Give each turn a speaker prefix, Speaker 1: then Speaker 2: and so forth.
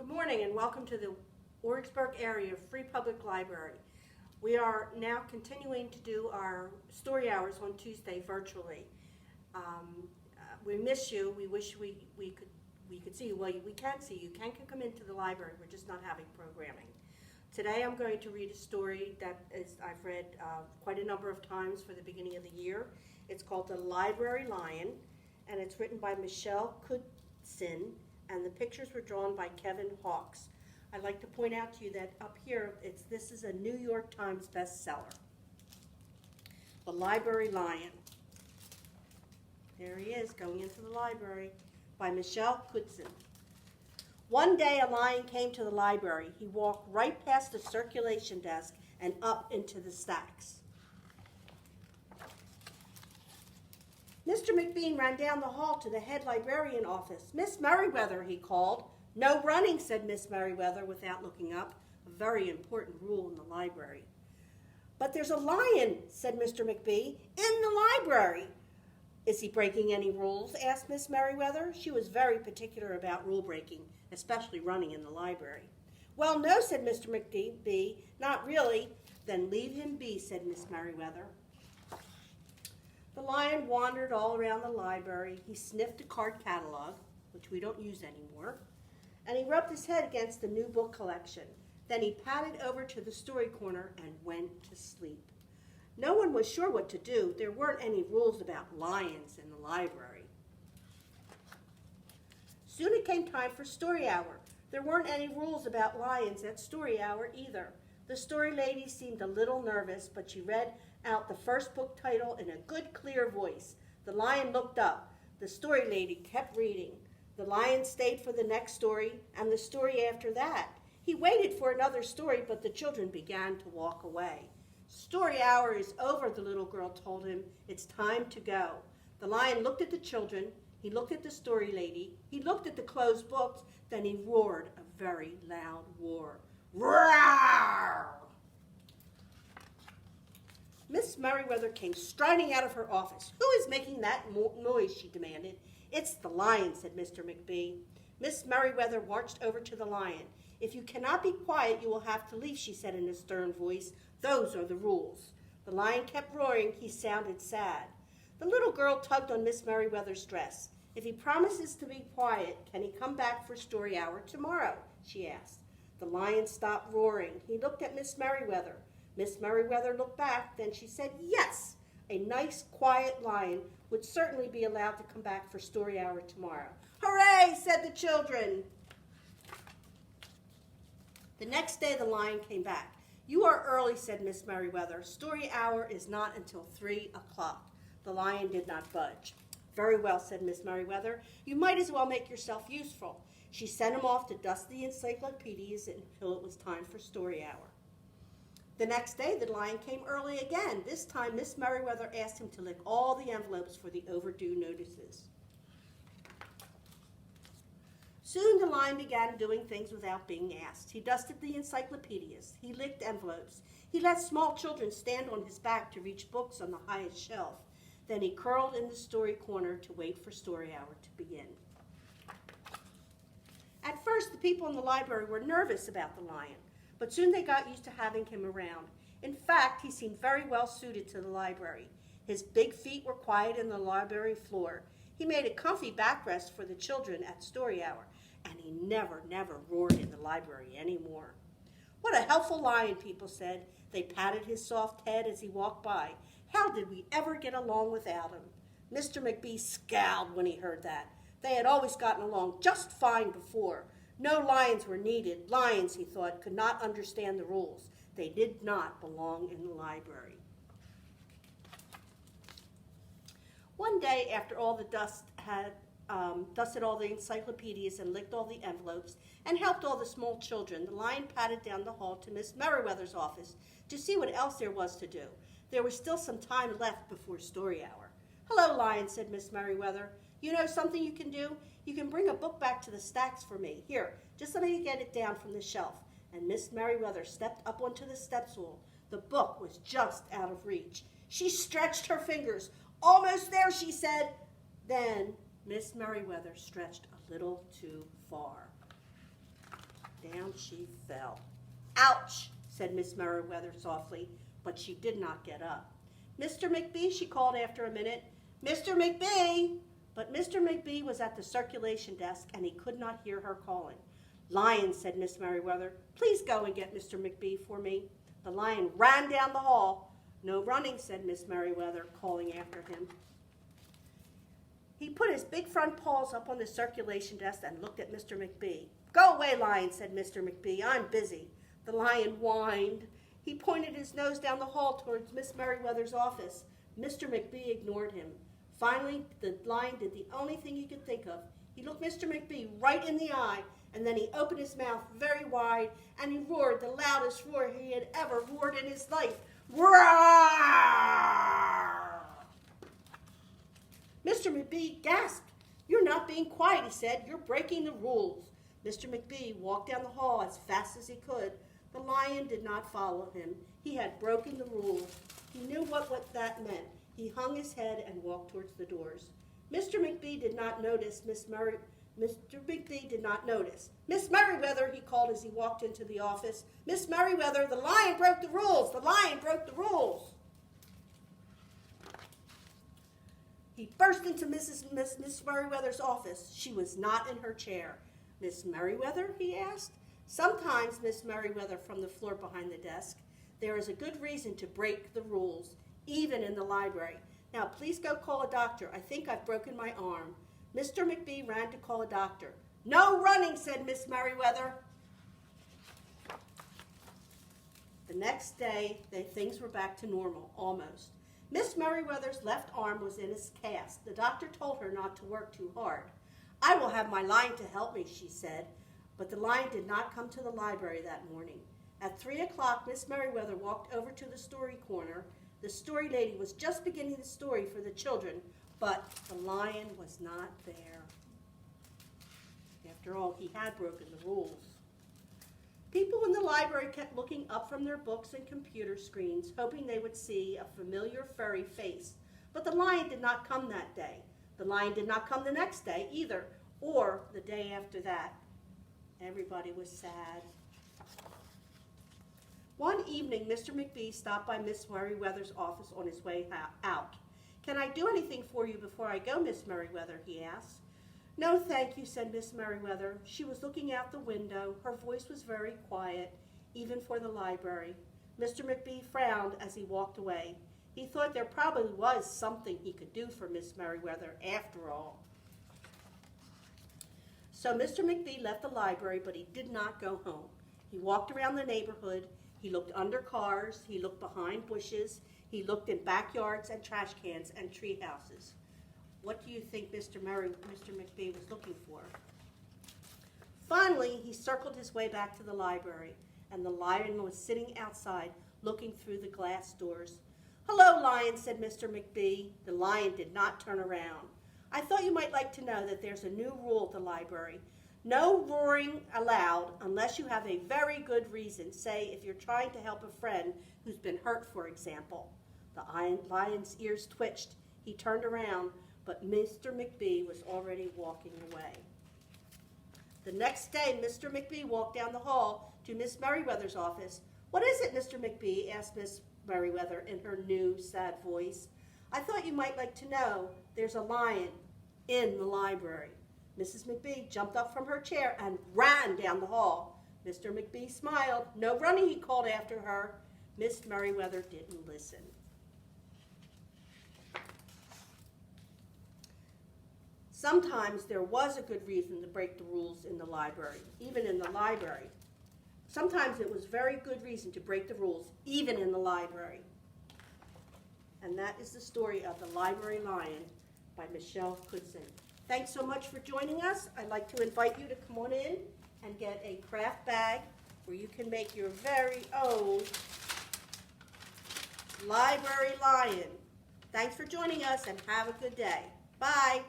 Speaker 1: Good morning and welcome to the Origsburg Area Free Public Library. We are now continuing to do our story hours on Tuesday virtually. We miss you. We wish we could see you. Well, we can see you. You can come into the library. We're just not having programming. Today I'm going to read a story that I've read quite a number of times for the beginning of the year. It's called The Library Lion, and it's written by Michelle Kudsin, and the pictures were drawn by Kevin Hawks. I'd like to point out to you that up here, this is a New York Times bestseller. The Library Lion. There he is, going into the library, by Michelle Kudsin. One day a lion came to the library. He walked right past the circulation desk and up into the stacks. Mr. McBean ran down the hall to the head librarian office. "Miss Merriweather," he called. "No running," said Miss Merriweather without looking up, a very important rule in the library. "But there's a lion," said Mr. McBee, "in the library." "Is he breaking any rules?" asked Miss Merriweather. She was very particular about rule breaking, especially running in the library. "Well, no," said Mr. McBee, "not really." "Then leave him be," said Miss Merriweather. The lion wandered all around the library. He sniffed a card catalog, which we don't use anymore, and he rubbed his head against the new book collection. Then he padded over to the story corner and went to sleep. No one was sure what to do. There weren't any rules about lions in the library. Soon it came time for story hour. There weren't any rules about lions at story hour either. The story lady seemed a little nervous, but she read out the first book title in a good, clear voice. The lion looked up. The story lady kept reading. The lion stayed for the next story and the story after that. He waited for another story, but the children began to walk away. "Story hour is over," the little girl told him. "It's time to go." The lion looked at the children. He looked at the story lady. He looked at the closed books. Then he roared a very loud roar. Roar! Miss Merriweather came striding out of her office. "Who is making that noise?" she demanded. "It's the lion," said Mr. McBee. Miss Merriweather marched over to the lion. "If you cannot be quiet, you will have to leave," she said in a stern voice. "Those are the rules." The lion kept roaring. He sounded sad. The little girl tugged on Miss Merriweather's dress. "If he promises to be quiet, can he come back for story hour tomorrow?" she asked. The lion stopped roaring. He looked at Miss Merriweather. Miss Merriweather looked back. Then she said, "Yes, a nice, quiet lion would certainly be allowed to come back for story hour tomorrow." "Hooray!" said the children. The next day the lion came back. "You are early," said Miss Merriweather. "Story hour is not until 3 o'clock. The lion did not budge. "Very well," said Miss Merriweather. "You might as well make yourself useful." She sent him off to dust the encyclopedias until it was time for story hour. The next day the lion came early again. This time Miss Merriweather asked him to lick all the envelopes for the overdue notices. Soon the lion began doing things without being asked. He dusted the encyclopedias. He licked envelopes. He let small children stand on his back to reach books on the highest shelf. Then he curled in the story corner to wait for story hour to begin. At first, the people in the library were nervous about the lion, but soon they got used to having him around. In fact, he seemed very well suited to the library. His big feet were quiet in the library floor. He made a comfy backrest for the children at story hour, and he never roared in the library anymore. "What a helpful lion," people said. They patted his soft head as he walked by. "How did we ever get along without him?" Mr. McBee scowled when he heard that. They had always gotten along just fine before. No lions were needed. Lions, he thought, could not understand the rules. They did not belong in the library. One day, after all the dust had dusted all the encyclopedias and licked all the envelopes and helped all the small children, the lion padded down the hall to Miss Merriweather's office to see what else there was to do. There was still some time left before story hour. "Hello, lion," said Miss Merriweather. "You know something you can do? You can bring a book back to the stacks for me. Here, just let me get it down from the shelf." And Miss Merriweather stepped up onto the step stool. The book was just out of reach. She stretched her fingers. "Almost there," she said. Then Miss Merriweather stretched a little too far. down she fell. "Ouch," said Miss Merriweather softly, but she did not get up. "Mr. McBee," she called after a minute. "Mr. McBee!" But Mr. McBee was at the circulation desk, and he could not hear her calling. "Lion," said Miss Merriweather, "please go and get Mr. McBee for me." The Lion ran down the hall. "No running," said Miss Merriweather, calling after him. He put his big front paws up on the circulation desk and looked at Mr. McBee. "Go away, Lion," said Mr. McBee. "I'm busy." The Lion whined. He pointed his nose down the hall towards Miss Merriweather's office. Mr. McBee ignored him. Finally, the Lion did the only thing he could think of. He looked Mr. McBee right in the eye, and then he opened his mouth very wide, and he roared the loudest roar he had ever roared in his life. Roar! Mr. McBee gasped. "You're not being quiet," he said. "You're breaking the rules." Mr. McBee walked down the hall as fast as he could. The Lion did not follow him. He had broken the rules. He knew what that meant. He hung his head and walked towards the doors. Mr. McBee did not notice Mr. McBee did not notice. "Miss Merriweather," he called as he walked into the office. "Miss Merriweather, the Lion broke the rules. The Lion broke the rules." He burst into Miss Merriweather's office. She was not in her chair. "Miss Merriweather?" he asked. "Sometimes, Miss Merriweather," from the floor behind the desk, "there is a good reason to break the rules, even in the library. Now, please go call a doctor. I think I've broken my arm." Mr. McBee ran to call a doctor. "No running," said Miss Merriweather. The next day, things were back to normal, almost. Miss Merriweather's left arm was in a cast. The doctor told her not to work too hard. "I will have my Lion to help me," she said. But the Lion did not come to the library that morning. At 3 o'clock, Miss Merriweather walked over to the story corner. The story lady was just beginning the story for the children, but the Lion was not there. After all, he had broken the rules. People in the library kept looking up from their books and computer screens, hoping they would see a familiar furry face. But the Lion did not come that day. The Lion did not come the next day either, or the day after that. Everybody was sad. One evening, Mr. McBee stopped by Miss Merriweather's office on his way out. "Can I do anything for you before I go, Miss Merriweather?" he asked. "No, thank you," said Miss Merriweather. She was looking out the window. Her voice was very quiet, even for the library. Mr. McBee frowned as he walked away. He thought there probably was something he could do for Miss Merriweather after all. So Mr. McBee left the library, but he did not go home. He walked around the neighborhood. He looked under cars. He looked behind bushes. He looked in backyards and trash cans and tree houses. What do you think Mr. McBee was looking for? Finally, he circled his way back to the library, and the Lion was sitting outside looking through the glass doors. "Hello, Lion," said Mr. McBee. The Lion did not turn around. "I thought you might like to know that there's a new rule at the library. No roaring aloud unless you have a very good reason. Say, if you're trying to help a friend who's been hurt, for example." The Lion's ears twitched. He turned around, but Mr. McBee was already walking away. The next day, Mr. McBee walked down the hall to Miss Merriweather's office. "What is it, Mr. McBee?" asked Miss Merriweather in her new, sad voice. "I thought you might like to know. There's a lion in the library." Mrs. McBee jumped up from her chair and ran down the hall. Mr. McBee smiled. "No running," he called after her. Miss Merriweather didn't listen. Sometimes there was a good reason to break the rules in the library, even in the library. Sometimes it was very good reason to break the rules, even in the library. And that is the story of The Library Lion by Michelle Kudson. Thanks so much for joining us. I'd like to invite you to come on in and get a craft bag where you can make your very own Library Lion. Thanks for joining us and have a good day. Bye.